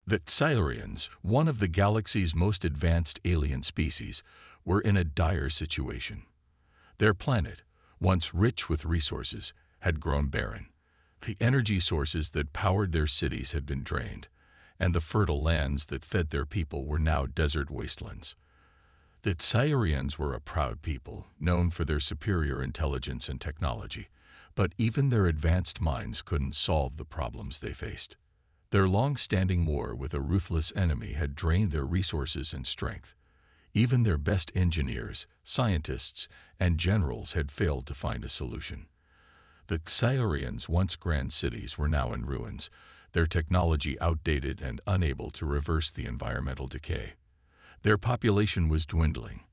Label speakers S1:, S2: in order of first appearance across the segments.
S1: The Silurians, one of the galaxy's most advanced alien species, were in a dire situation. Their planet, once rich with resources, had grown barren. The energy sources that powered their cities had been drained, and the fertile lands that fed their people were now desert wastelands. The Silurians were a proud people, known for their superior intelligence and technology, but even their advanced minds couldn't solve the problems they faced. Their long-standing war with a ruthless enemy had drained their resources and strength. Even their best engineers, scientists, and generals had failed to find a solution. The Silurians' once grand cities were now in ruins, their technology outdated and unable to reverse the environmental decay. Their population was dwindling,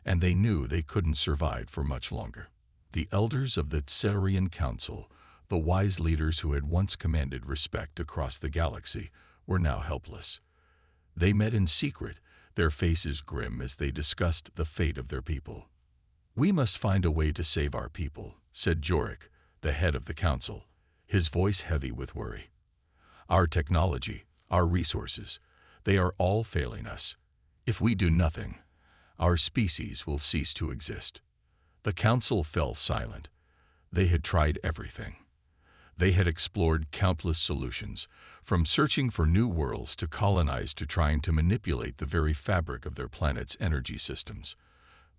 S1: and they knew they couldn't survive for much longer. The elders of the Silurian Council, the wise leaders who had once commanded respect across the galaxy, were now helpless. They met in secret, their faces grim as they discussed the fate of their people. "We must find a way to save our people," said Jorik, the head of the council, his voice heavy with worry. "Our technology, our resources, they are all failing us. If we do nothing, our species will cease to exist." The council fell silent. They had tried everything. They had explored countless solutions, from searching for new worlds to colonize to trying to manipulate the very fabric of their planet's energy systems.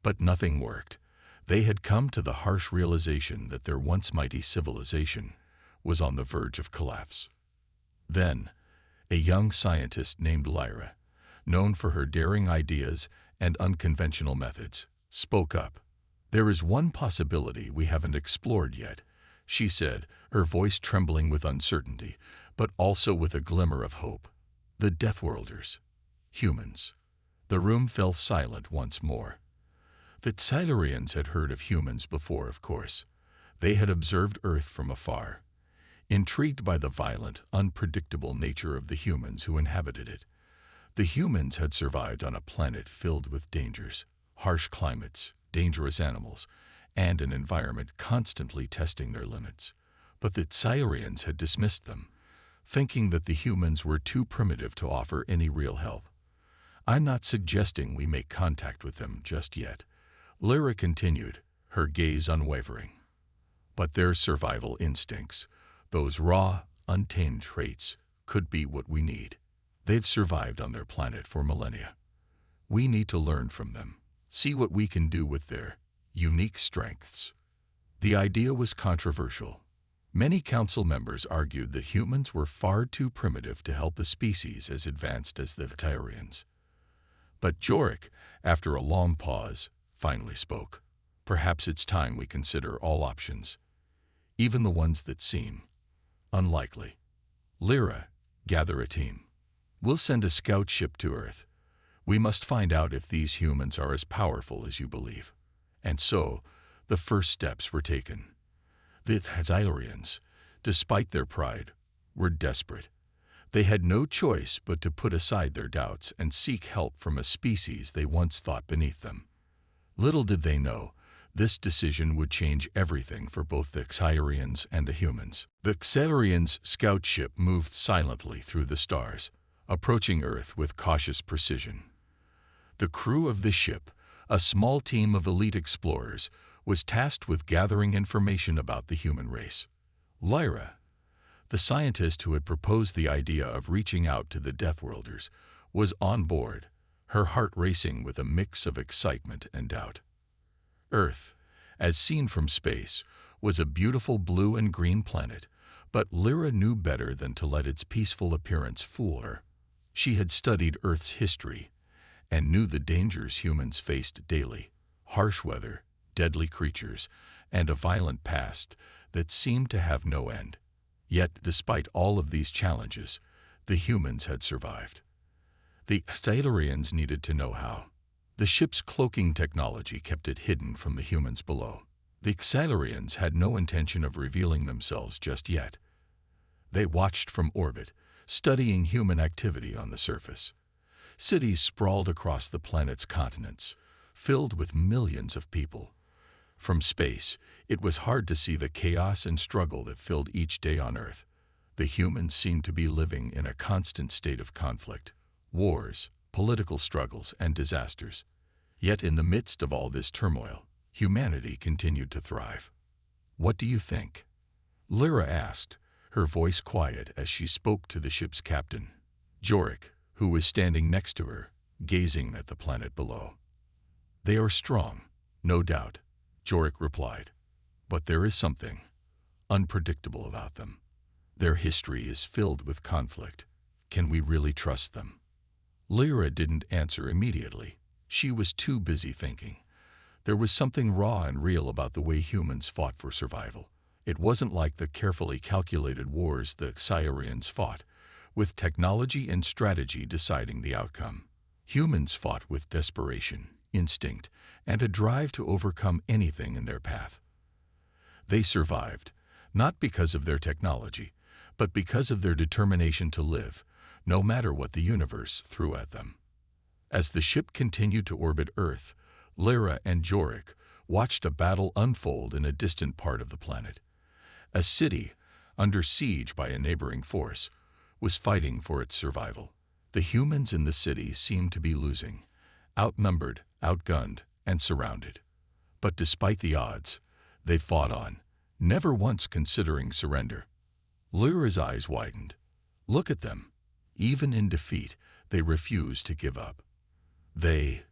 S1: But nothing worked. They had come to the harsh realization that their once mighty civilization was on the verge of collapse. Then, a young scientist named Lyra, known for her daring ideas and unconventional methods, spoke up. "There is one possibility we haven't explored yet," she said, her voice trembling with uncertainty, but also with a glimmer of hope. "The Deathworlders. Humans." The room fell silent once more. The Silurians had heard of humans before, of course. They had observed Earth from afar, intrigued by the violent, unpredictable nature of the humans who inhabited it. The humans had survived on a planet filled with dangers, harsh climates, dangerous animals, and an environment constantly testing their limits. But the Silurians had dismissed them, thinking that the humans were too primitive to offer any real help. "I'm not suggesting we make contact with them just yet," Lyra continued, her gaze unwavering. "But their survival instincts, those raw, untamed traits, could be what we need. They've survived on their planet for millennia. We need to learn from them, see what we can do with their unique strengths." The idea was controversial. Many council members argued that humans were far too primitive to help a species as advanced as the Silurians. But Jorik, after a long pause, finally spoke. "Perhaps it's time we consider all options, even the ones that seem unlikely. Lyra, gather a team. We'll send a scout ship to Earth. We must find out if these humans are as powerful as you believe." And so, the first steps were taken. The Silurians, despite their pride, were desperate. They had no choice but to put aside their doubts and seek help from a species they once thought beneath them. Little did they know, this decision would change everything for both the Silurians and the humans. The Silurians' scout ship moved silently through the stars, approaching Earth with cautious precision. The crew of the ship, a small team of elite explorers, was tasked with gathering information about the human race. Lyra, the scientist who had proposed the idea of reaching out to the Deathworlders, was on board, her heart racing with a mix of excitement and doubt. Earth, as seen from space, was a beautiful blue and green planet, but Lyra knew better than to let its peaceful appearance fool her. She had studied Earth's history and knew the dangers humans faced daily: harsh weather, deadly creatures, and a violent past that seemed to have no end. Yet, despite all of these challenges, the humans had survived. The Silurians needed to know how. The ship's cloaking technology kept it hidden from the humans below. The Silurians had no intention of revealing themselves just yet. They watched from orbit, studying human activity on the surface. Cities sprawled across the planet's continents, filled with millions of people. From space, it was hard to see the chaos and struggle that filled each day on Earth. The humans seemed to be living in a constant state of conflict, wars, political struggles, and disasters. Yet in the midst of all this turmoil, humanity continued to thrive. "What do you think?" Lyra asked, her voice quiet as she spoke to the ship's captain, Jorik, who was standing next to her, gazing at the planet below. "They are strong, no doubt," Jorik replied. "But there is something unpredictable about them. Their history is filled with conflict. Can we really trust them?" Lyra didn't answer immediately. She was too busy thinking. There was something raw and real about the way humans fought for survival. It wasn't like the carefully calculated wars the Sciarians fought, with technology and strategy deciding the outcome. Humans fought with desperation, instinct, and a drive to overcome anything in their path. They survived, not because of their technology, but because of their determination to live, no matter what the universe threw at them. As the ship continued to orbit Earth, Lyra and Jorik watched a battle unfold in a distant part of the planet. A city, under siege by a neighboring force, was fighting for its survival. The humans in the city seemed to be losing, outnumbered, outgunned, and surrounded. But despite the odds, they fought on, never once considering surrender. Lyra's eyes widened. Look at them. Even in defeat, they refuse to give up. They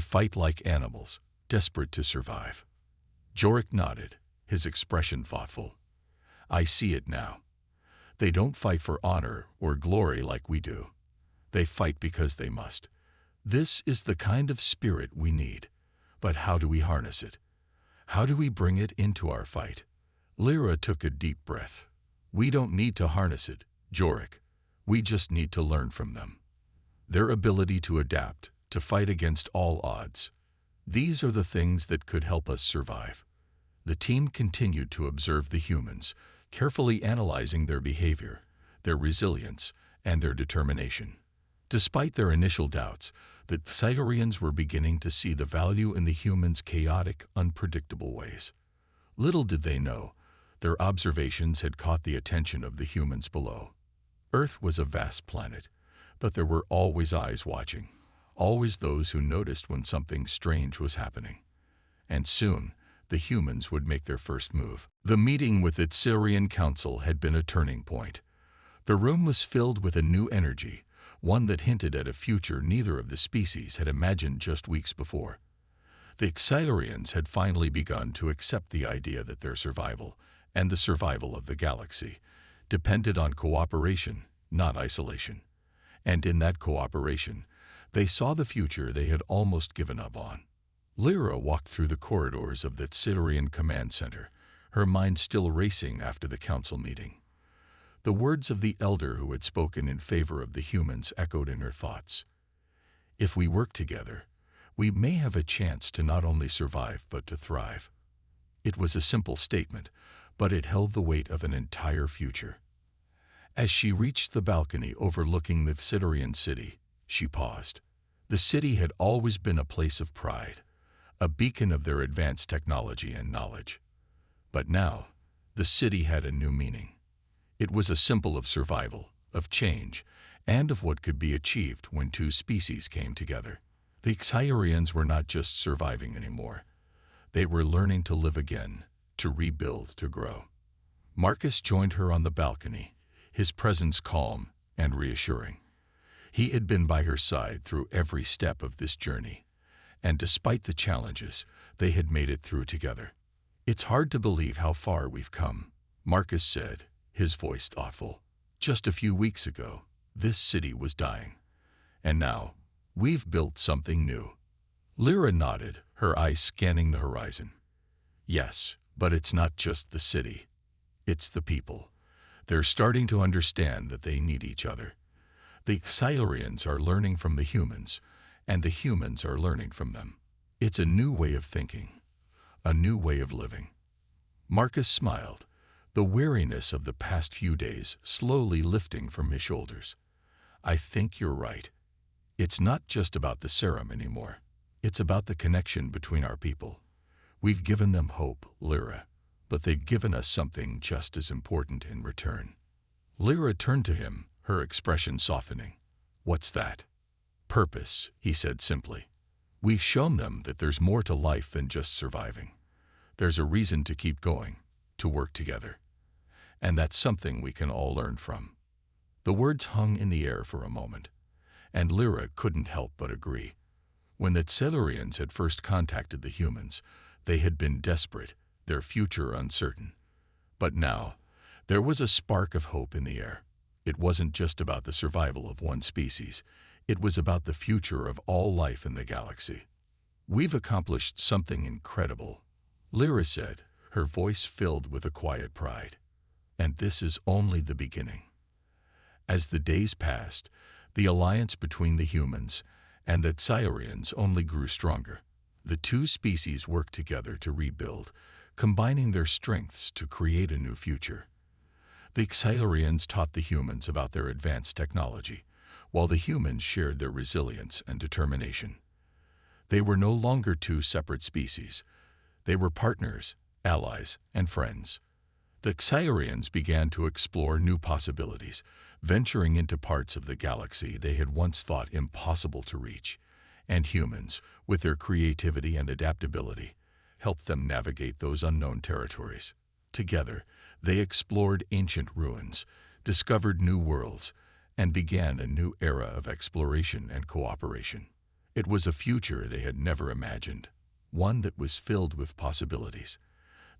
S1: fight like animals, desperate to survive. Jorik nodded, his expression thoughtful. "I see it now. They don't fight for honor or glory like we do. They fight because they must. This is the kind of spirit we need. But how do we harness it? How do we bring it into our fight?" Lyra took a deep breath. "We don't need to harness it, Jorik. We just need to learn from them. Their ability to adapt, to fight against all odds. These are the things that could help us survive." The team continued to observe the humans, carefully analyzing their behavior, their resilience, and their determination. Despite their initial doubts, the Sciarians were beginning to see the value in the humans' chaotic, unpredictable ways. Little did they know, their observations had caught the attention of the humans below. Earth was a vast planet, but there were always eyes watching, always those who noticed when something strange was happening. And soon, the humans would make their first move. The meeting with its Sciarian council had been a turning point. The room was filled with a new energy, one that hinted at a future neither of the species had imagined just weeks before. The Sciarians had finally begun to accept the idea that their survival, and the survival of the galaxy, depended on cooperation, not isolation. And in that cooperation, they saw the future they had almost given up on. Lyra walked through the corridors of the Sciarian command center, her mind still racing after the council meeting. The words of the elder who had spoken in favor of the humans echoed in her thoughts. "If we work together, we may have a chance to not only survive but to thrive." It was a simple statement, but it held the weight of an entire future. As she reached the balcony overlooking the Sciarian city, she paused. The city had always been a place of pride, a beacon of their advanced technology and knowledge. But now, the city had a new meaning. It was a symbol of survival, of change, and of what could be achieved when two species came together. The Sciarians were not just surviving anymore. They were learning to live again, to rebuild, to grow. Marcus joined her on the balcony, his presence calm and reassuring. He had been by her side through every step of this journey, and despite the challenges, they had made it through together. "It's hard to believe how far we've come," Marcus said, his voice thoughtful. "Just a few weeks ago, this city was dying. And now, we've built something new." Lyra nodded, her eyes scanning the horizon. "Yes, but it's not just the city. It's the people. They're starting to understand that they need each other. The Sciarians are learning from the humans, and the humans are learning from them. It's a new way of thinking, a new way of living." Marcus smiled, the weariness of the past few days slowly lifting from his shoulders. "I think you're right. It's not just about the serum anymore. It's about the connection between our people. We've given them hope, Lyra, but they've given us something just as important in return. Lyra turned to him, her expression softening. "What's that?" "Purpose," he said simply. "We've shown them that there's more to life than just surviving. There's a reason to keep going, to work together. And that's something we can all learn from." The words hung in the air for a moment, and Lyra couldn't help but agree. When the Tellurians had first contacted the humans, they had been desperate, their future uncertain. But now, there was a spark of hope in the air. It wasn't just about the survival of one species. It was about the future of all life in the galaxy. "We've accomplished something incredible," Lyra said, her voice filled with a quiet pride. "And this is only the beginning." As the days passed, the alliance between the humans and the Tellurians only grew stronger. The two species worked together to rebuild, combining their strengths to create a new future. The Tellurians taught the humans about their advanced technology, while the humans shared their resilience and determination. They were no longer two separate species. They were partners, allies, and friends. The Tellurians began to explore new possibilities, venturing into parts of the galaxy they had once thought impossible to reach, and humans, with their creativity and adaptability, helped them navigate those unknown territories. Together, they explored ancient ruins, discovered new worlds, and began a new era of exploration and cooperation. It was a future they had never imagined, one that was filled with possibilities.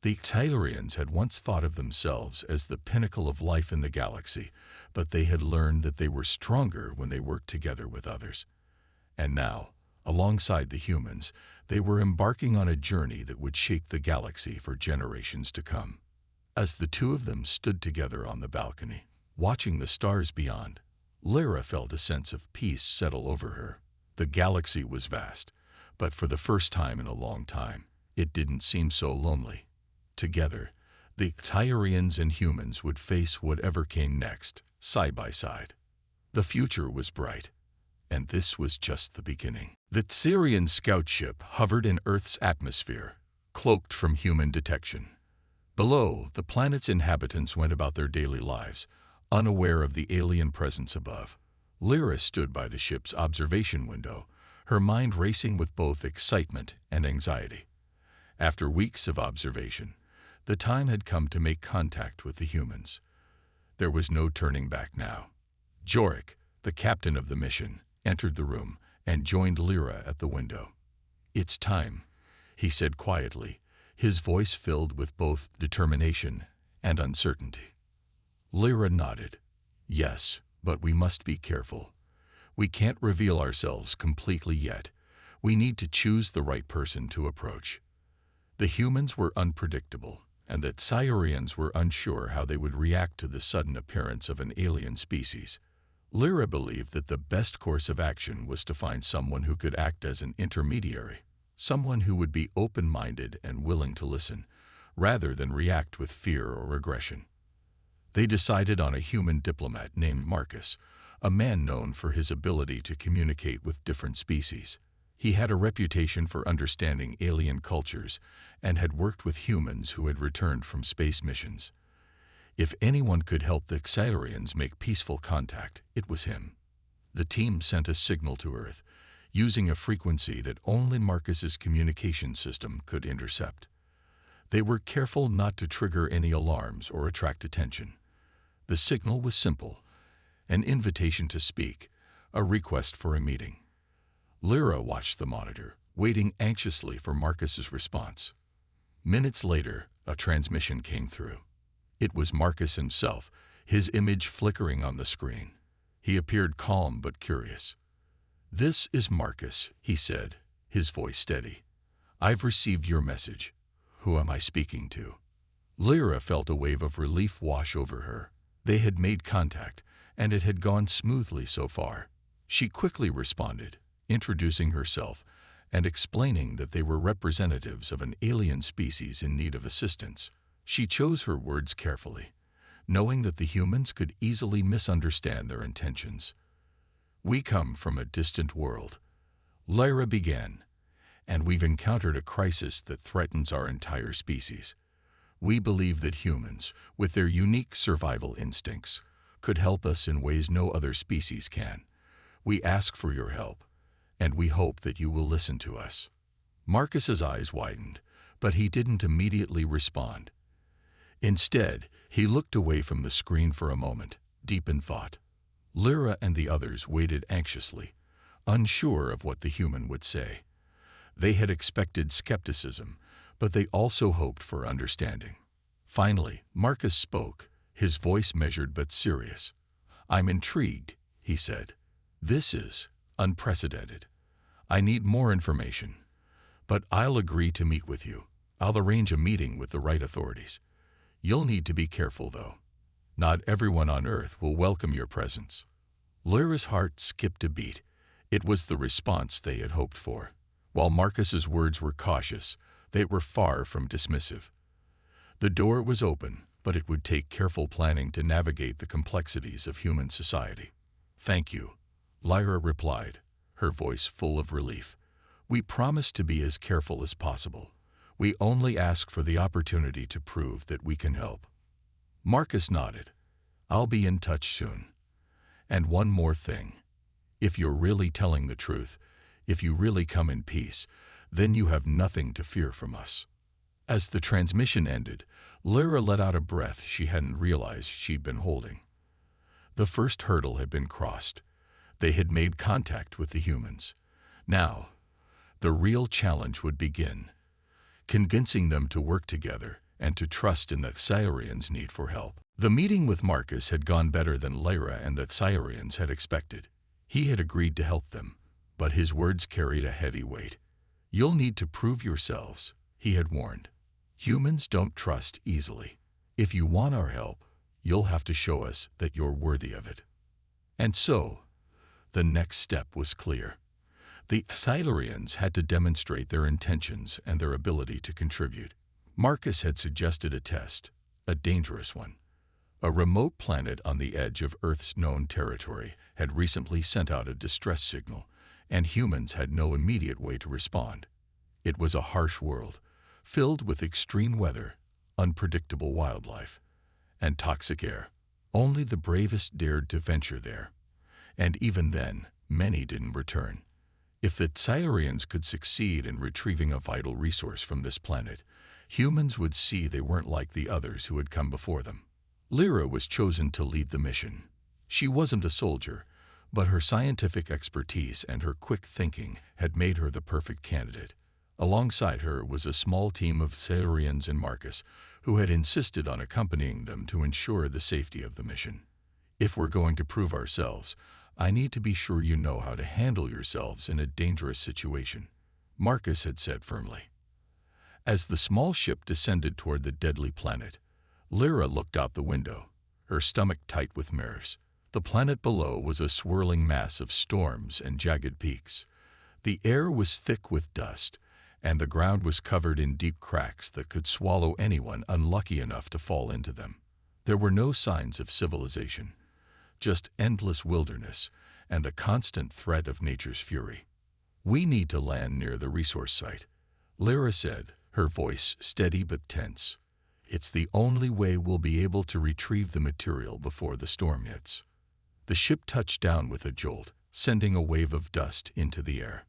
S1: The Tellurians had once thought of themselves as the pinnacle of life in the galaxy, but they had learned that they were stronger when they worked together with others. And now, alongside the humans, they were embarking on a journey that would shake the galaxy for generations to come. As the two of them stood together on the balcony, watching the stars beyond, Lyra felt a sense of peace settle over her. The galaxy was vast, but for the first time in a long time, it didn't seem so lonely. Together, the Tellurians and humans would face whatever came next, side by side. The future was bright, and this was just the beginning. The Tellurian scout ship hovered in Earth's atmosphere, cloaked from human detection. Below, the planet's inhabitants went about their daily lives, unaware of the alien presence above. Lyra stood by the ship's observation window, her mind racing with both excitement and anxiety. After weeks of observation, the time had come to make contact with the humans. There was no turning back now. Jorik, the captain of the mission, entered the room and joined Lyra at the window. "It's time," he said quietly, his voice filled with both determination and uncertainty. Lyra nodded. "Yes, but we must be careful. We can't reveal ourselves completely yet. We need to choose the right person to approach." The humans were unpredictable, and the Tellurians were unsure how they would react to the sudden appearance of an alien species. Lyra believed that the best course of action was to find someone who could act as an intermediary, someone who would be open-minded and willing to listen, rather than react with fear or aggression. They decided on a human diplomat named Marcus, a man known for his ability to communicate with different species. He had a reputation for understanding alien cultures and had worked with humans who had returned from space missions. If anyone could help the Tellurians make peaceful contact, it was him. The team sent a signal to Earth, using a frequency that only Marcus's communication system could intercept. They were careful not to trigger any alarms or attract attention. The signal was simple: an invitation to speak, a request for a meeting. Lyra watched the monitor, waiting anxiously for Marcus's response. Minutes later, a transmission came through. It was Marcus himself, his image flickering on the screen. He appeared calm but curious. "This is Marcus," he said, his voice steady. "I've received your message. Who am I speaking to?" Lyra felt a wave of relief wash over her. They had made contact, and it had gone smoothly so far. She quickly responded, introducing herself and explaining that they were representatives of an alien species in need of assistance. She chose her words carefully, knowing that the humans could easily misunderstand their intentions. "We come from a distant world," Lyra began, "and we've encountered a crisis that threatens our entire species. We believe that humans, with their unique survival instincts, could help us in ways no other species can. We ask for your help, and we hope that you will listen to us." Marcus's eyes widened, but he didn't immediately respond. Instead, he looked away from the screen for a moment, deep in thought. Lyra and the others waited anxiously, unsure of what the human would say. They had expected skepticism, but they also hoped for understanding. Finally, Marcus spoke, his voice measured but serious. "I'm intrigued," he said. "This is unprecedented. I need more information, but I'll agree to meet with you. I'll arrange a meeting with the right authorities. You'll need to be careful, though. Not everyone on Earth will welcome your presence." Lyra's heart skipped a beat. It was the response they had hoped for. While Marcus's words were cautious, they were far from dismissive. The door was open, but it would take careful planning to navigate the complexities of human society. "Thank you," Lyra replied, her voice full of relief. "We promise to be as careful as possible. We only ask for the opportunity to prove that we can help." Marcus nodded. "I'll be in touch soon. And one more thing. If you're really telling the truth, if you really come in peace, then you have nothing to fear from us." As the transmission ended, Lyra let out a breath she hadn't realized she'd been holding. The first hurdle had been crossed. They had made contact with the humans. Now, the real challenge would begin, convincing them to work together and to trust in the Sciarians' need for help. The meeting with Marcus had gone better than Lyra and the Sciarians had expected. He had agreed to help them, but his words carried a heavy weight. "You'll need to prove yourselves," he had warned. "Humans don't trust easily. If you want our help, you'll have to show us that you're worthy of it." And so, the next step was clear. The Sciarians had to demonstrate their intentions and their ability to contribute. Marcus had suggested a test, a dangerous one. A remote planet on the edge of Earth's known territory had recently sent out a distress signal, and humans had no immediate way to respond. It was a harsh world, filled with extreme weather, unpredictable wildlife, and toxic air. Only the bravest dared to venture there, and even then, many didn't return. If the Sciarians could succeed in retrieving a vital resource from this planet, humans would see they weren't like the others who had come before them. Lyra was chosen to lead the mission. She wasn't a soldier, but her scientific expertise and her quick thinking had made her the perfect candidate. Alongside her was a small team of Sciarians and Marcus, who had insisted on accompanying them to ensure the safety of the mission. "If we're going to prove ourselves, I need to be sure you know how to handle yourselves in a dangerous situation," Marcus had said firmly. As the small ship descended toward the deadly planet, Lyra looked out the window, her stomach tight with nerves. The planet below was a swirling mass of storms and jagged peaks. The air was thick with dust, and the ground was covered in deep cracks that could swallow anyone unlucky enough to fall into them. There were no signs of civilization, just endless wilderness and the constant threat of nature's fury. "We need to land near the resource site," Lyra said, her voice steady but tense. "It's the only way we'll be able to retrieve the material before the storm hits." The ship touched down with a jolt, sending a wave of dust into the air.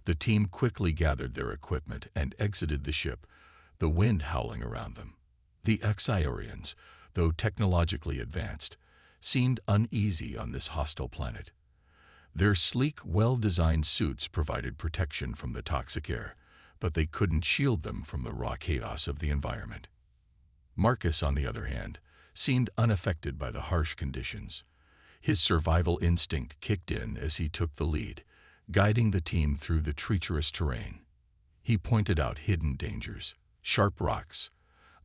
S1: The team quickly gathered their equipment and exited the ship, the wind howling around them. The Sciarians, though technologically advanced, seemed uneasy on this hostile planet. Their sleek, well-designed suits provided protection from the toxic air, but they couldn't shield them from the raw chaos of the environment. Marcus, on the other hand, seemed unaffected by the harsh conditions. His survival instinct kicked in as he took the lead, guiding the team through the treacherous terrain. He pointed out hidden dangers, sharp rocks,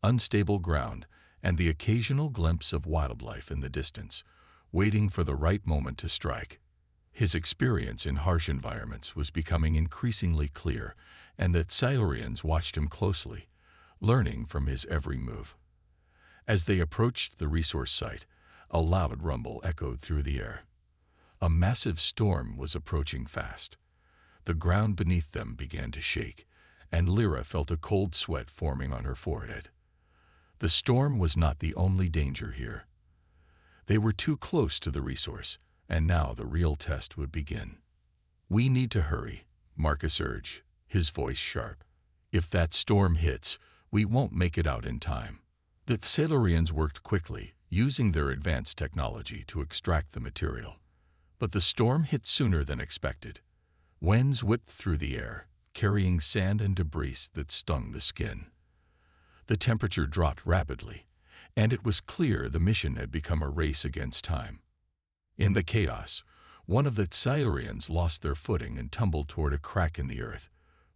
S1: unstable ground, and the occasional glimpse of wildlife in the distance, waiting for the right moment to strike. His experience in harsh environments was becoming increasingly clear, and the Sciarians watched him closely, learning from his every move. As they approached the resource site, a loud rumble echoed through the air. A massive storm was approaching fast. The ground beneath them began to shake, and Lyra felt a cold sweat forming on her forehead. The storm was not the only danger here. They were too close to the resource, and now the real test would begin. "We need to hurry," Marcus urged, his voice sharp. "If that storm hits, we won't make it out in time." The Silurians worked quickly, using their advanced technology to extract the material. But the storm hit sooner than expected. Winds whipped through the air, carrying sand and debris that stung the skin. The temperature dropped rapidly, and it was clear the mission had become a race against time. In the chaos, one of the Silurians lost their footing and tumbled toward a crack in the earth.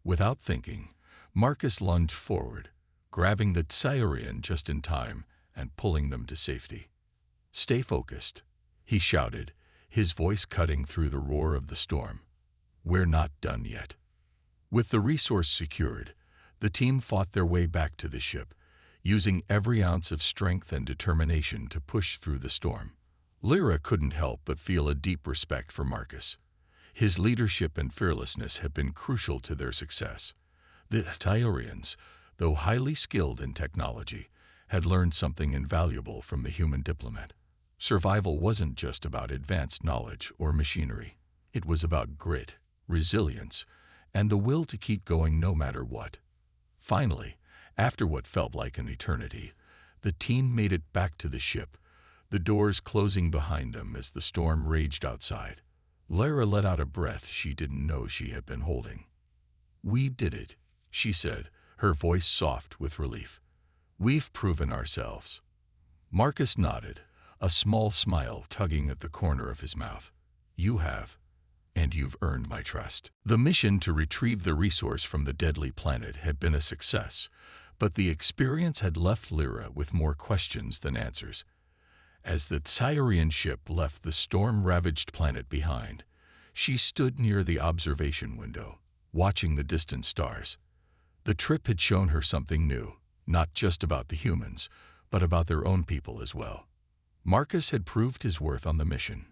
S1: Without thinking, Marcus lunged forward, grabbing the Silurian just in time and pulling them to safety. "Stay focused," he shouted, his voice cutting through the roar of the storm. "We're not done yet." With the resource secured, the team fought their way back to the ship, using every ounce of strength and determination to push through the storm. Lyra couldn't help but feel a deep respect for Marcus. His leadership and fearlessness had been crucial to their success. The Silurians, though highly skilled in technology, had learned something invaluable from the human diplomat. Survival wasn't just about advanced knowledge or machinery. It was about grit, resilience, and the will to keep going no matter what. Finally, after what felt like an eternity, the team made it back to the ship, the doors closing behind them as the storm raged outside. Lyra let out a breath she didn't know she had been holding. "We did it," she said, her voice soft with relief. "We've proven ourselves." Marcus nodded, a small smile tugging at the corner of his mouth. "You have, and you've earned my trust." The mission to retrieve the resource from the deadly planet had been a success, but the experience had left Lyra with more questions than answers. As the Silurian ship left the storm-ravaged planet behind, she stood near the observation window, watching the distant stars. The trip had shown her something new, not just about the humans, but about their own people as well. Marcus had proved his worth on the mission.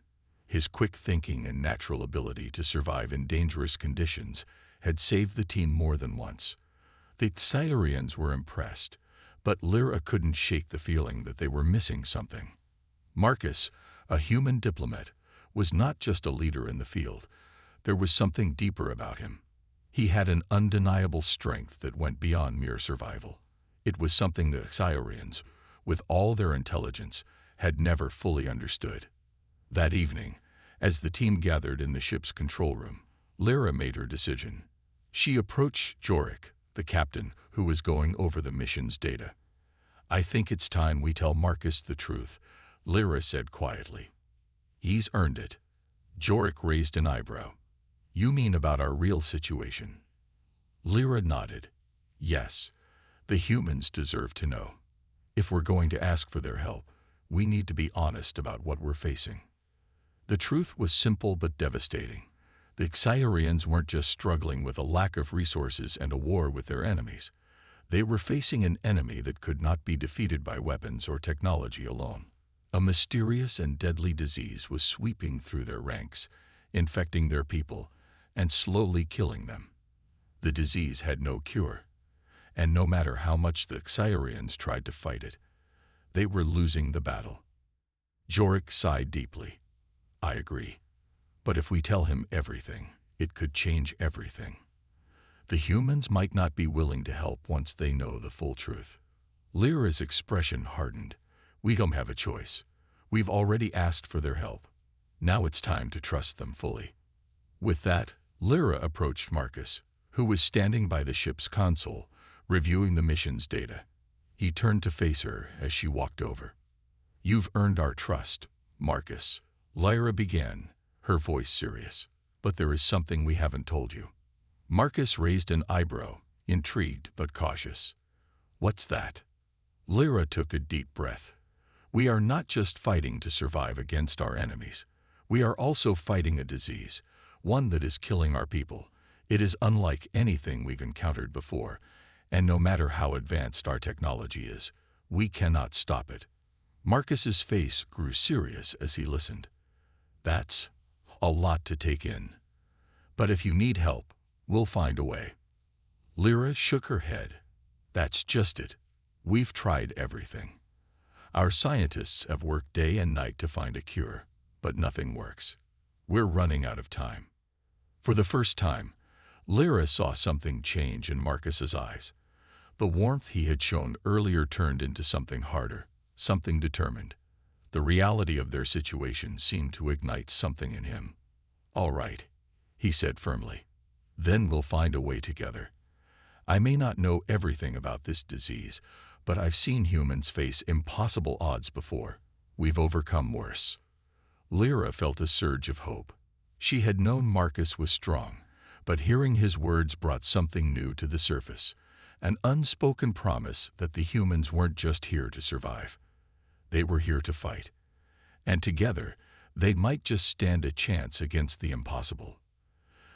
S1: His quick thinking and natural ability to survive in dangerous conditions had saved the team more than once. The Silurians were impressed, but Lyra couldn't shake the feeling that they were missing something. Marcus, a human diplomat, was not just a leader in the field. There was something deeper about him. He had an undeniable strength that went beyond mere survival. It was something the Silurians, with all their intelligence, had never fully understood. That evening, as the team gathered in the ship's control room, Lyra made her decision. She approached Jorik, the captain, who was going over the mission's data. "I think it's time we tell Marcus the truth," Lyra said quietly. "He's earned it." Jorik raised an eyebrow. "You mean about our real situation?" Lyra nodded. "Yes, the humans deserve to know. If we're going to ask for their help, we need to be honest about what we're facing." The truth was simple but devastating. The Silurians weren't just struggling with a lack of resources and a war with their enemies. They were facing an enemy that could not be defeated by weapons or technology alone. A mysterious and deadly disease was sweeping through their ranks, infecting their people, and slowly killing them. The disease had no cure, and no matter how much the Silurians tried to fight it, they were losing the battle. Jorik sighed deeply. "I agree. But if we tell him everything, it could change everything. The humans might not be willing to help once they know the full truth." Lyra's expression hardened. "We don't have a choice. We've already asked for their help. Now it's time to trust them fully." With that, Lyra approached Marcus, who was standing by the ship's console, reviewing the mission's data. He turned to face her as she walked over. "You've earned our trust, Marcus," Lyra began, her voice serious. "But there is something we haven't told you." Marcus raised an eyebrow, intrigued but cautious. "What's that?" Lyra took a deep breath. "We are not just fighting to survive against our enemies. We are also fighting a disease, one that is killing our people. It is unlike anything we've encountered before, and no matter how advanced our technology is, we cannot stop it." Marcus's face grew serious as he listened. "That's a lot to take in. But if you need help, we'll find a way." Lyra shook her head. "That's just it. We've tried everything. Our scientists have worked day and night to find a cure, but nothing works. We're running out of time." For the first time, Lyra saw something change in Marcus's eyes. The warmth he had shown earlier turned into something harder, something determined. The reality of their situation seemed to ignite something in him. "All right," he said firmly. "Then we'll find a way together. I may not know everything about this disease, but I've seen humans face impossible odds before. We've overcome worse." Lyra felt a surge of hope. She had known Marcus was strong, but hearing his words brought something new to the surface, an unspoken promise that the humans weren't just here to survive. They were here to fight. And together, they might just stand a chance against the impossible.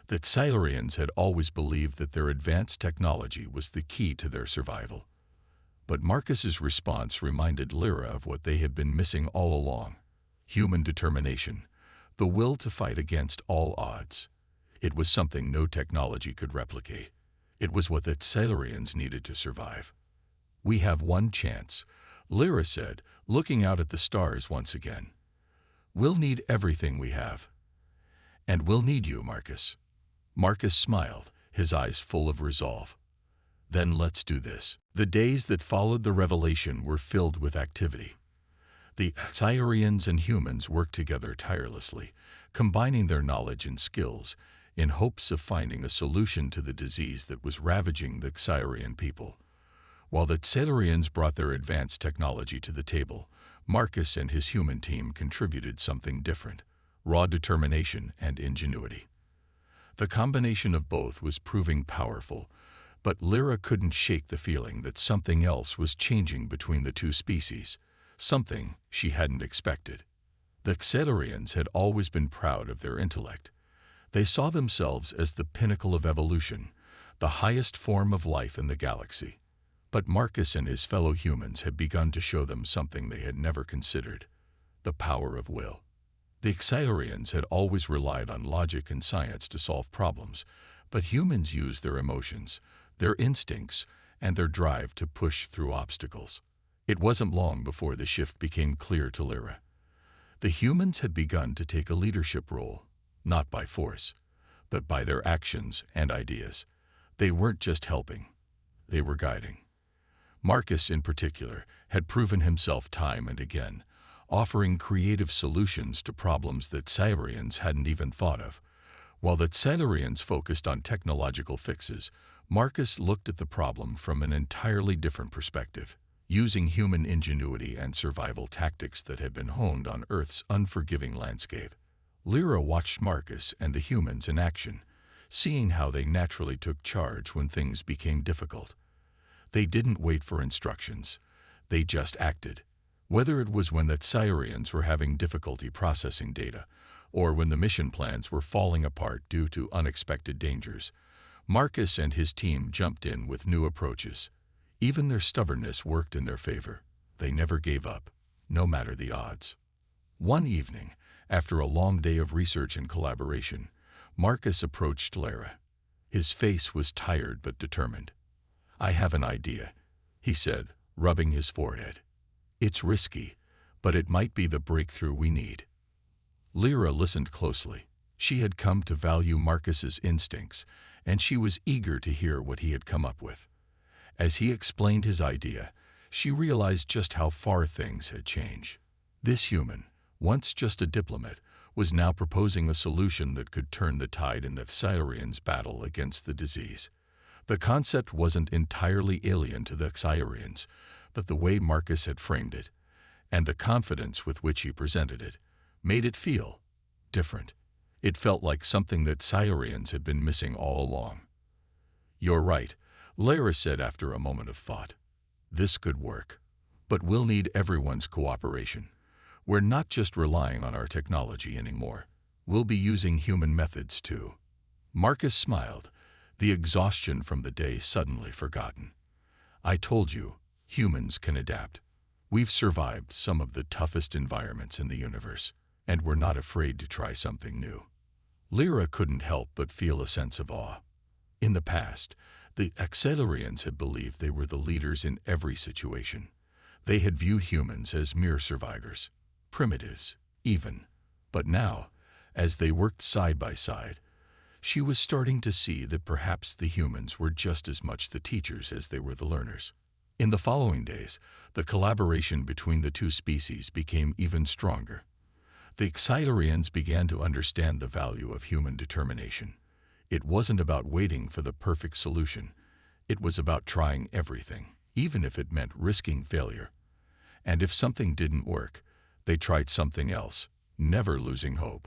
S1: The Silurians had always believed that their advanced technology was the key to their survival. But Marcus's response reminded Lyra of what they had been missing all along: human determination, the will to fight against all odds. It was something no technology could replicate. It was what the Silurians needed to survive. "We have one chance," Lyra said, looking out at the stars once again. "We'll need everything we have. And we'll need you, Marcus." Marcus smiled, his eyes full of resolve. "Then let's do this." The days that followed the revelation were filled with activity. The Silurians and humans worked together tirelessly, combining their knowledge and skills in hopes of finding a solution to the disease that was ravaging the Silurian people. While the Silurians brought their advanced technology to the table, Marcus and his human team contributed something different: raw determination and ingenuity. The combination of both was proving powerful, but Lyra couldn't shake the feeling that something else was changing between the two species, something she hadn't expected. The Silurians had always been proud of their intellect. They saw themselves as the pinnacle of evolution, the highest form of life in the galaxy. But Marcus and his fellow humans had begun to show them something they had never considered: the power of will. The Silurians had always relied on logic and science to solve problems, but humans used their emotions, their instincts, and their drive to push through obstacles. It wasn't long before the shift became clear to Lyra. The humans had begun to take a leadership role, not by force, but by their actions and ideas. They weren't just helping, they were guiding. Marcus, in particular, had proven himself time and again, offering creative solutions to problems that Silurians hadn't even thought of. While the Silurians focused on technological fixes, Marcus looked at the problem from an entirely different perspective, using human ingenuity and survival tactics that had been honed on Earth's unforgiving landscape. Lyra watched Marcus and the humans in action, seeing how they naturally took charge when things became difficult. They didn't wait for instructions. They just acted. Whether it was when the Silurians were having difficulty processing data, or when the mission plans were falling apart due to unexpected dangers, Marcus and his team jumped in with new approaches. Even their stubbornness worked in their favor. They never gave up, no matter the odds. One evening, after a long day of research and collaboration, Marcus approached Lyra. His face was tired but determined. "I have an idea," he said, rubbing his forehead. "It's risky, but it might be the breakthrough we need." Lyra listened closely. She had come to value Marcus's instincts, and she was eager to hear what he had come up with. As he explained his idea, she realized just how far things had changed. This human, once just a diplomat, was now proposing a solution that could turn the tide in the Silurians' battle against the disease. The concept wasn't entirely alien to the Silurians, but the way Marcus had framed it, and the confidence with which he presented it, made it feel different. It felt like something that Silurians had been missing all along. "You're right," Lyra said after a moment of thought. "This could work, but we'll need everyone's cooperation. We're not just relying on our technology anymore. We'll be using human methods too." Marcus smiled, the exhaustion from the day suddenly forgotten. "I told you, humans can adapt. We've survived some of the toughest environments in the universe, and we're not afraid to try something new." Lyra couldn't help but feel a sense of awe. In the past, the Silurians had believed they were the leaders in every situation. They had viewed humans as mere survivors, primitives, even. But now, as they worked side by side, she was starting to see that perhaps the humans were just as much the teachers as they were the learners. In the following days, the collaboration between the two species became even stronger. The Silurians began to understand the value of human determination. It wasn't about waiting for the perfect solution. It was about trying everything, even if it meant risking failure. And if something didn't work, they tried something else, never losing hope.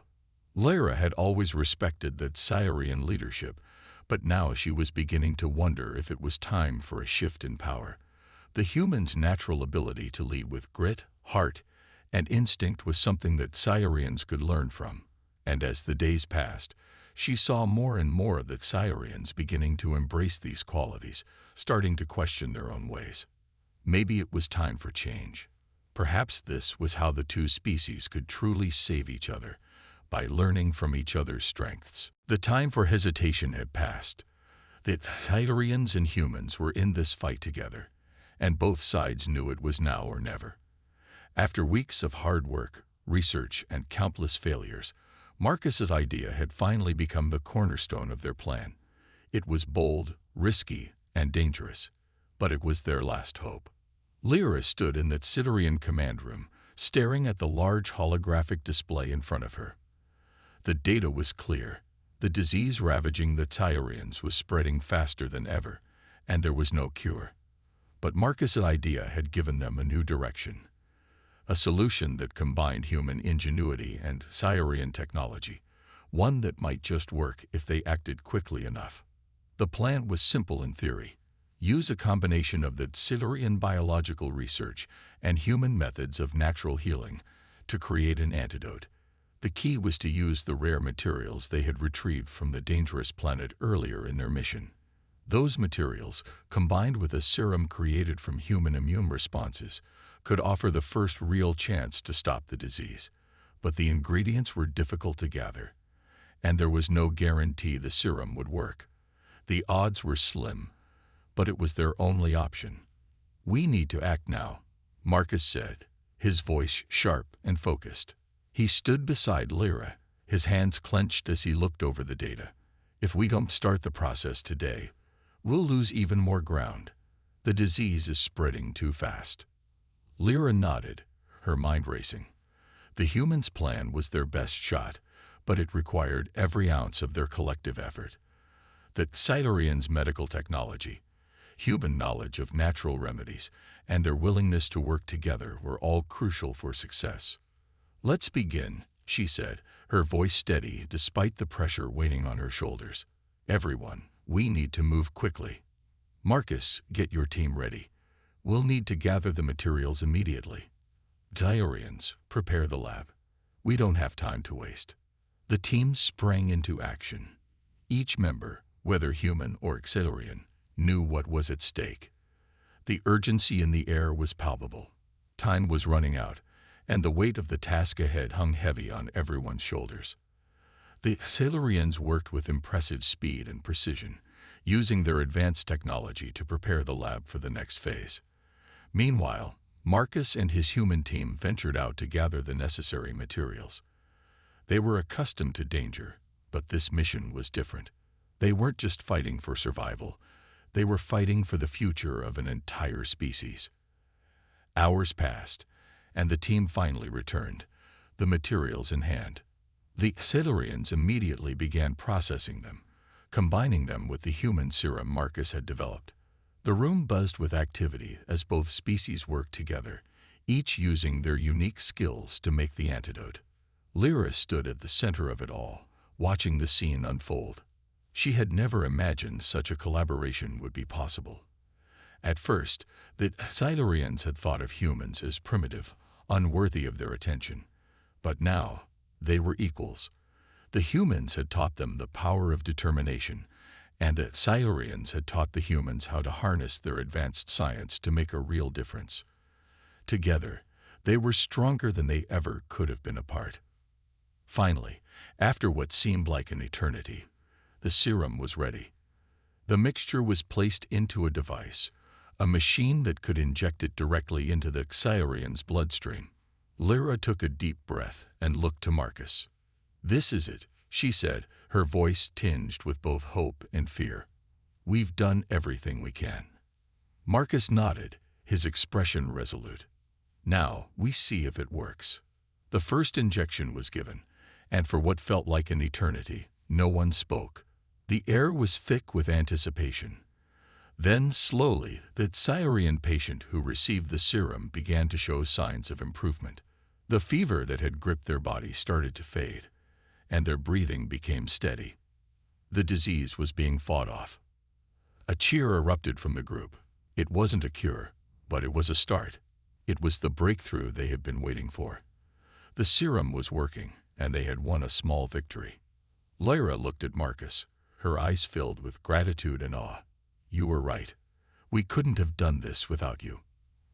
S1: Lyra had always respected that Silurian leadership, but now she was beginning to wonder if it was time for a shift in power. The human's natural ability to lead with grit, heart, and instinct was something that Silurians could learn from. And as the days passed, she saw more and more of the Silurians beginning to embrace these qualities, starting to question their own ways. Maybe it was time for change. Perhaps this was how the two species could truly save each other, by learning from each other's strengths. The time for hesitation had passed. The Silurians and humans were in this fight together, and both sides knew it was now or never. After weeks of hard work, research, and countless failures, Marcus's idea had finally become the cornerstone of their plan. It was bold, risky, and dangerous, but it was their last hope. Lyra stood in the Silurian command room, staring at the large holographic display in front of her. The data was clear. The disease ravaging the Silurians was spreading faster than ever, and there was no cure. But Marcus's idea had given them a new direction. A solution that combined human ingenuity and Silurian technology, one that might just work if they acted quickly enough. The plan was simple in theory. Use a combination of the Silurian biological research and human methods of natural healing to create an antidote. The key was to use the rare materials they had retrieved from the dangerous planet earlier in their mission. Those materials, combined with a serum created from human immune responses, could offer the first real chance to stop the disease. But the ingredients were difficult to gather, and there was no guarantee the serum would work. The odds were slim, but it was their only option. "We need to act now," Marcus said, his voice sharp and focused. He stood beside Lyra, his hands clenched as he looked over the data. "If we don't start the process today, we'll lose even more ground. The disease is spreading too fast." Lyra nodded, her mind racing. The humans' plan was their best shot, but it required every ounce of their collective effort. The Silurians' medical technology, human knowledge of natural remedies, and their willingness to work together were all crucial for success. "Let's begin," she said, her voice steady despite the pressure weighing on her shoulders. "Everyone, we need to move quickly. Marcus, get your team ready. We'll need to gather the materials immediately. Silurians, prepare the lab. We don't have time to waste." The team sprang into action. Each member, whether human or Silurian, knew what was at stake. The urgency in the air was palpable. Time was running out, and the weight of the task ahead hung heavy on everyone's shoulders. The Silurians worked with impressive speed and precision, using their advanced technology to prepare the lab for the next phase. Meanwhile, Marcus and his human team ventured out to gather the necessary materials. They were accustomed to danger, but this mission was different. They weren't just fighting for survival. They were fighting for the future of an entire species. Hours passed, and the team finally returned, the materials in hand. The Silurians immediately began processing them, combining them with the human serum Marcus had developed. The room buzzed with activity as both species worked together, each using their unique skills to make the antidote. Lyra stood at the center of it all, watching the scene unfold. She had never imagined such a collaboration would be possible. At first, the Silurians had thought of humans as primitive, unworthy of their attention. But now, they were equals. The humans had taught them the power of determination, and the Silurians had taught the humans how to harness their advanced science to make a real difference. Together, they were stronger than they ever could have been apart. Finally, after what seemed like an eternity, the serum was ready. The mixture was placed into a device, a machine that could inject it directly into the Xyrian's bloodstream. Lyra took a deep breath and looked to Marcus. "This is it," she said, her voice tinged with both hope and fear. "We've done everything we can." Marcus nodded, his expression resolute. "Now we see if it works." The first injection was given, and for what felt like an eternity, no one spoke. The air was thick with anticipation. Then, slowly, the Xyrian patient who received the serum began to show signs of improvement. The fever that had gripped their body started to fade, and their breathing became steady. The disease was being fought off. A cheer erupted from the group. It wasn't a cure, but it was a start. It was the breakthrough they had been waiting for. The serum was working, and they had won a small victory. Lyra looked at Marcus, her eyes filled with gratitude and awe. "You were right. We couldn't have done this without you."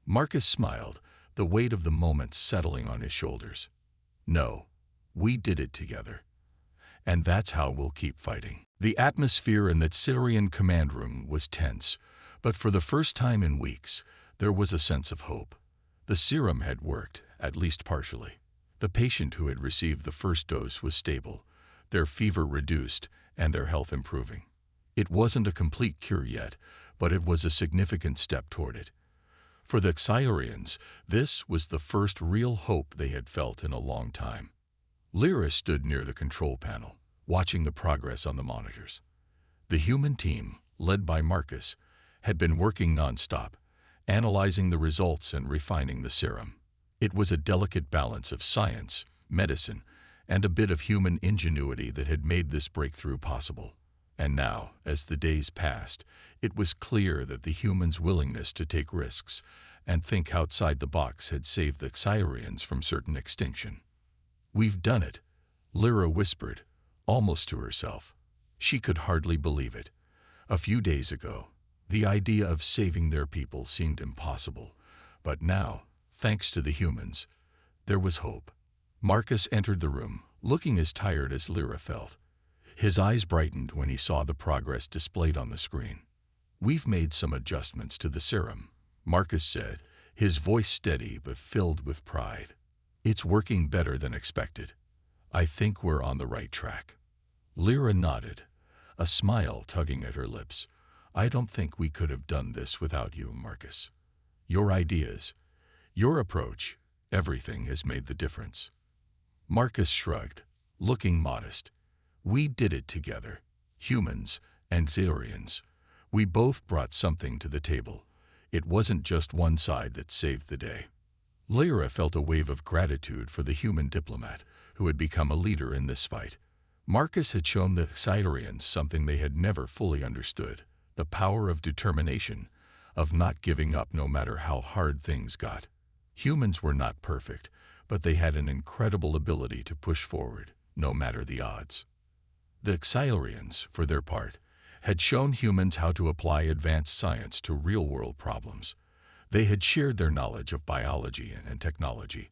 S1: Marcus smiled, the weight of the moment settling on his shoulders. "No, we did it together. And that's how we'll keep fighting." The atmosphere in that Syrian command room was tense, but for the first time in weeks, there was a sense of hope. The serum had worked, at least partially. The patient who had received the first dose was stable, their fever reduced, and their health improving. It wasn't a complete cure yet, but it was a significant step toward it. For the Xyrians, this was the first real hope they had felt in a long time. Lyra stood near the control panel, watching the progress on the monitors. The human team, led by Marcus, had been working nonstop, analyzing the results and refining the serum. It was a delicate balance of science, medicine, and a bit of human ingenuity that had made this breakthrough possible. And now, as the days passed, it was clear that the humans' willingness to take risks and think outside the box had saved the Xyrians from certain extinction. "We've done it," Lyra whispered, almost to herself. She could hardly believe it. A few days ago, the idea of saving their people seemed impossible, but now, thanks to the humans, there was hope. Marcus entered the room, looking as tired as Lyra felt. His eyes brightened when he saw the progress displayed on the screen. "We've made some adjustments to the serum," Marcus said, his voice steady but filled with pride. "It's working better than expected. I think we're on the right track." Lyra nodded, a smile tugging at her lips. "I don't think we could have done this without you, Marcus. Your ideas, your approach, everything has made the difference." Marcus shrugged, looking modest. "We did it together, humans and Xyrians. We both brought something to the table. It wasn't just one side that saved the day." Lyra felt a wave of gratitude for the human diplomat who had become a leader in this fight. Marcus had shown the Xyrians something they had never fully understood, the power of determination, of not giving up no matter how hard things got. Humans were not perfect, but they had an incredible ability to push forward, no matter the odds. The Xyrians, for their part, had shown humans how to apply advanced science to real-world problems. They had shared their knowledge of biology and technology,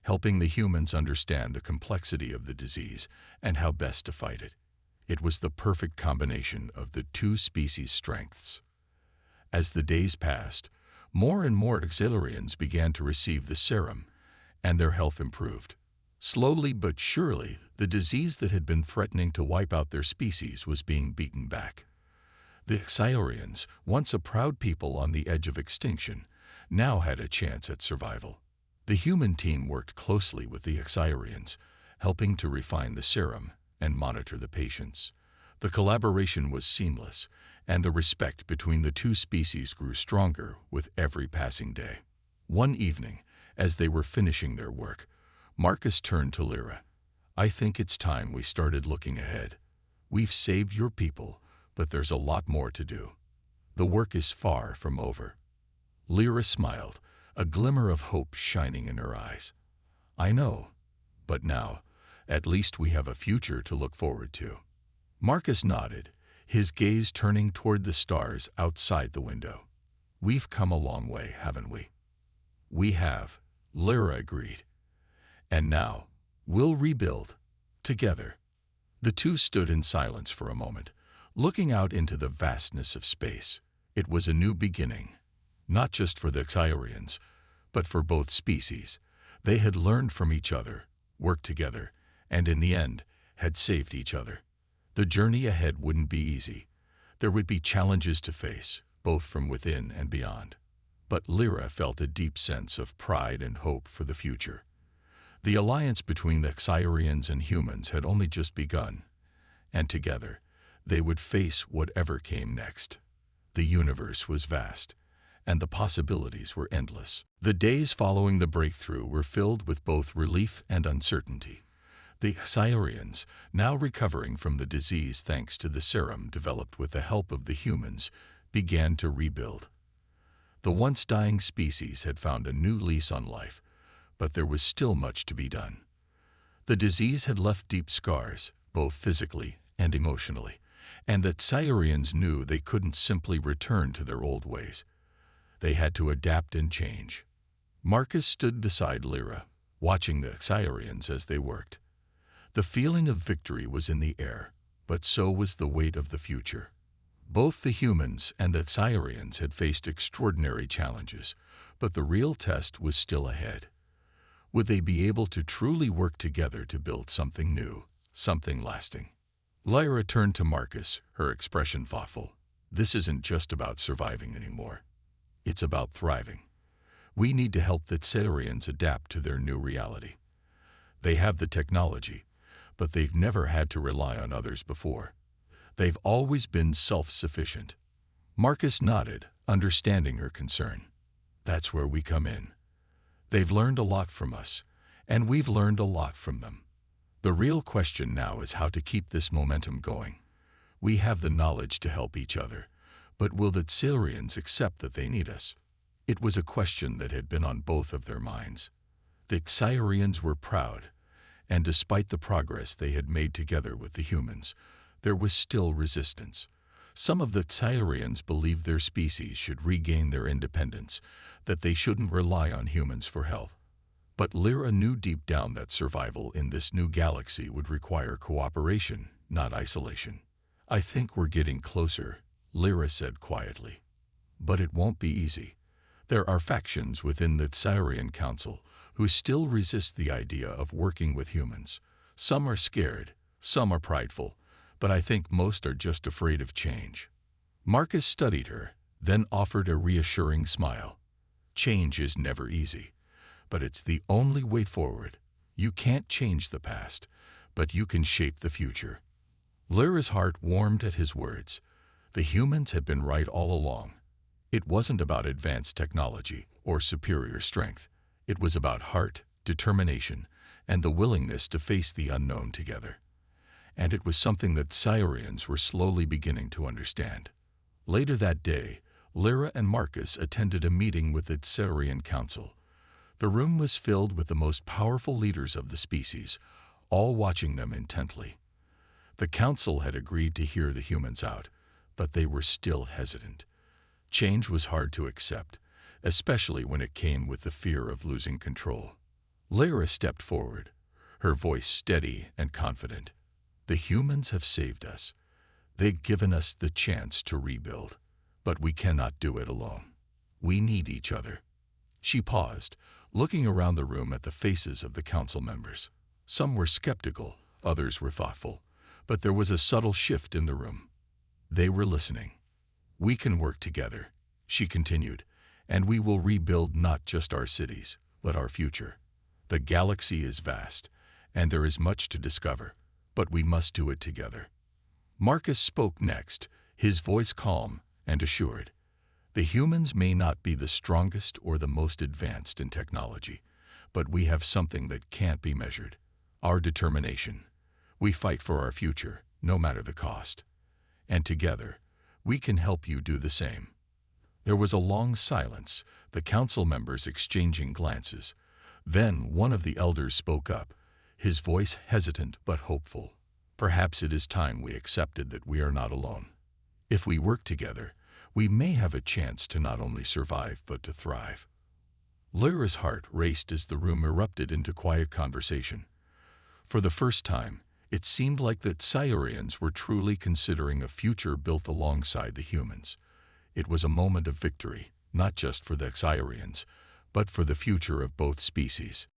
S1: helping the humans understand the complexity of the disease and how best to fight it. It was the perfect combination of the two species' strengths. As the days passed, more and more Xyrians began to receive the serum, and their health improved. Slowly but surely, the disease that had been threatening to wipe out their species was being beaten back. The Xyrians, once a proud people on the edge of extinction, now had a chance at survival. The human team worked closely with the Xyrians, helping to refine the serum and monitor the patients. The collaboration was seamless, and the respect between the two species grew stronger with every passing day. One evening, as they were finishing their work, Marcus turned to Lyra. "I think it's time we started looking ahead. We've saved your people, but there's a lot more to do. The work is far from over." Lyra smiled, a glimmer of hope shining in her eyes. "I know, but now, at least we have a future to look forward to." Marcus nodded, his gaze turning toward the stars outside the window. "We've come a long way, haven't we?" "We have," Lyra agreed. "And now, we'll rebuild, together." The two stood in silence for a moment, looking out into the vastness of space. It was a new beginning, not just for the Xyrians, but for both species. They had learned from each other, worked together, and in the end, had saved each other. The journey ahead wouldn't be easy. There would be challenges to face, both from within and beyond. But Lyra felt a deep sense of pride and hope for the future. The alliance between the Xyrians and humans had only just begun, and together, they would face whatever came next. The universe was vast, and the possibilities were endless. The days following the breakthrough were filled with both relief and uncertainty. The Xyrians, now recovering from the disease thanks to the serum developed with the help of the humans, began to rebuild. The once dying species had found a new lease on life, but there was still much to be done. The disease had left deep scars, both physically and emotionally, and the Xyrians knew they couldn't simply return to their old ways. They had to adapt and change. Marcus stood beside Lyra, watching the Xyrians as they worked. The feeling of victory was in the air, but so was the weight of the future. Both the humans and the Xyrians had faced extraordinary challenges, but the real test was still ahead. Would they be able to truly work together to build something new, something lasting? Lyra turned to Marcus, her expression thoughtful. This isn't just about surviving anymore. It's about thriving. We need to help the Xyrians adapt to their new reality. They have the technology, but they've never had to rely on others before. They've always been self-sufficient. Marcus nodded, understanding her concern. That's where we come in. They've learned a lot from us, and we've learned a lot from them. The real question now is how to keep this momentum going. We have the knowledge to help each other, but will the Xyrians accept that they need us? It was a question that had been on both of their minds. The Xyrians were proud, and despite the progress they had made together with the humans, there was still resistance. Some of the Xyrians believed their species should regain their independence, that they shouldn't rely on humans for help. But Lyra knew deep down that survival in this new galaxy would require cooperation, not isolation. I think we're getting closer, Lyra said quietly. But it won't be easy. There are factions within the Xyrian Council who still resist the idea of working with humans. Some are scared, some are prideful, but I think most are just afraid of change. Marcus studied her, then offered a reassuring smile. Change is never easy, but it's the only way forward. You can't change the past, but you can shape the future. Lyra's heart warmed at his words. The humans had been right all along. It wasn't about advanced technology or superior strength. It was about heart, determination, and the willingness to face the unknown together. And it was something that Xyrians were slowly beginning to understand. Later that day, Lyra and Marcus attended a meeting with the Xyrian Council. The room was filled with the most powerful leaders of the species, all watching them intently. The council had agreed to hear the humans out, but they were still hesitant. Change was hard to accept, especially when it came with the fear of losing control. Lyra stepped forward, her voice steady and confident. The humans have saved us. They've given us the chance to rebuild, but we cannot do it alone. We need each other. She paused, looking around the room at the faces of the council members. Some were skeptical, others were thoughtful, but there was a subtle shift in the room. They were listening. We can work together, she continued, and we will rebuild not just our cities, but our future. The galaxy is vast, and there is much to discover, but we must do it together. Marcus spoke next, his voice calm and assured. The humans may not be the strongest or the most advanced in technology, but we have something that can't be measured: our determination. We fight for our future, no matter the cost. And together, we can help you do the same. There was a long silence, the council members exchanging glances. Then one of the elders spoke up, his voice hesitant but hopeful. Perhaps it is time we accepted that we are not alone. If we work together, we may have a chance to not only survive but to thrive. Lyra's heart raced as the room erupted into quiet conversation. For the first time, it seemed like the Xyrians were truly considering a future built alongside the humans. It was a moment of victory, not just for the Xyrians, but for the future of both species.